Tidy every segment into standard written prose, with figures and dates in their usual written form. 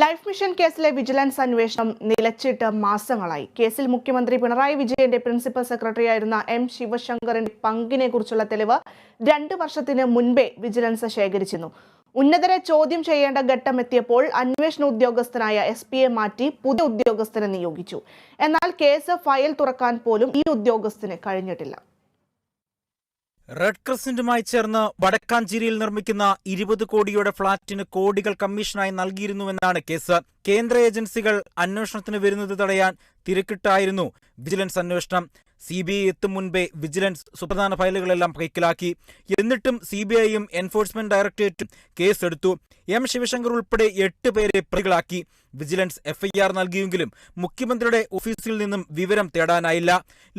Life mission കേസിലെ vigilance അന്വേഷണം നിലച്ചിട്ട് മാസങ്ങളായി. കേസിൽ മുഖ്യമന്ത്രി പിണറായി വിജയന്റെ പ്രിൻസിപ്പൽ സെക്രട്ടറിയായിരുന്ന എം ശിവശങ്കറിന്റെ പങ്കിനെ കുറിച്ചുള്ള തെളിവ് 2 വർഷത്തിന് മുൻപേ വിജിലൻസ് ശേഖരിച്ചിരുന്നു. ഉന്നതരെ ചോദ്യം ചെയ്യേണ്ട ഘട്ടം എത്തിയപ്പോൾ അന്വേഷണ ഉദ്യോഗസ്ഥനായ SP-യെ മാറ്റി പുതിയ ഉദ്യോഗസ്ഥനെ നിയോഗിച്ചു. എന്നാൽ കേസ് ഫയൽ തുറക്കാൻ പോലും ഈ ഉദ്യോഗസ്ഥന് കഴിഞ്ഞിട്ടില്ല. റെഡ് ക്രസന്റുമായി ചേർന്ന് വടക്കാഞ്ചേരിയിൽ നിർമ്മിക്കുന്ന 20 കോടിയുടെ ഫ്ളാറ്റിന് കോടികൾ കമ്മീഷനായി നൽകിയിരുന്നുവെന്നാണ് കേസ്. കേന്ദ്ര ഏജൻസികൾ അന്വേഷണത്തിന് വരുന്നത് തടയാൻ തിരക്കിട്ടായിരുന്നു വിജിലൻസ് അന്വേഷണം. CBI എത്തും മുൻപേ വിജിലൻസ് സുപ്രധാന ഫയലുകളെല്ലാം കൈക്കലാക്കി. എന്നിട്ടും CBIയും എൻഫോഴ്സ്മെന്റ് ഡയറക്ടറേറ്റും കേസെടുത്തു. എം ശിവശങ്കർ ഉൾപ്പെടെ 8 പേരെ പ്രതികളാക്കി. വിജിലൻസ് FIR നൽകിയെങ്കിലും മുഖ്യമന്ത്രിയുടെ ഓഫീസിൽ നിന്നും വിവരം തേടാനായില്ല.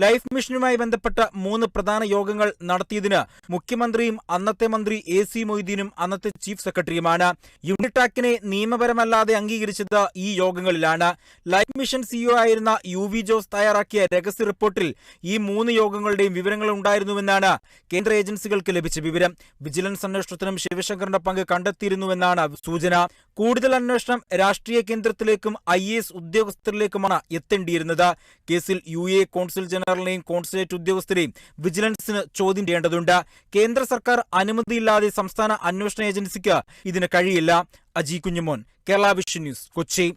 ലൈഫ് മിഷനുമായി ബന്ധപ്പെട്ട 3 പ്രധാന യോഗങ്ങൾ നടത്തിയതിന് മുഖ്യമന്ത്രിയും അന്നത്തെ മന്ത്രി AC മൊയ്തീനും അന്നത്തെ ചീഫ് സെക്രട്ടറിയുമാണ്. യൂണിറ്റ് ആക്ടിനെ നിയമപരമല്ലാതെ അംഗീകരിച്ചത് ഈ യോഗങ്ങളിലാണ്. ലൈഫ് മിഷൻ CEO ആയിരുന്ന UV ജോസ് തയ്യാറാക്കിയ രഹസ്യ റിപ്പോർട്ടിൽ ഈ 3 യോഗങ്ങളുടെയും വിവരങ്ങൾ ഉണ്ടായിരുന്നുവെന്നാണ് കേന്ദ്ര ഏജൻസികൾക്ക് ലഭിച്ച വിവരം. വിജിലൻസ് അന്വേഷണത്തിനും ശിവശങ്കറിന്റെ പങ്ക് കണ്ടെത്തിയിരുന്നുവെന്നാണ് സൂചന. കൂടുതൽ അന്വേഷണം രാഷ്ട്രീയ കേന്ദ്രത്തിലേക്കും IAS ഉദ്യോഗസ്ഥരിലേക്കുമാണ് എത്തേണ്ടിയിരുന്നത്. കേസിൽ UAE കോൺസുൽ ജനറലിനെയും കോൺസുലേറ്റ് ഉദ്യോഗസ്ഥരെയും വിജിലൻസിന് ചോദ്യം ചെയ്യേണ്ടതുണ്ട്. കേന്ദ്ര സർക്കാർ അനുമതിയില്ലാതെ സംസ്ഥാന അന്വേഷണ ഏജൻസിക്ക് ഇതിന് കഴിയില്ല. Aji Kunjumon, Kerala vision news, Kochi.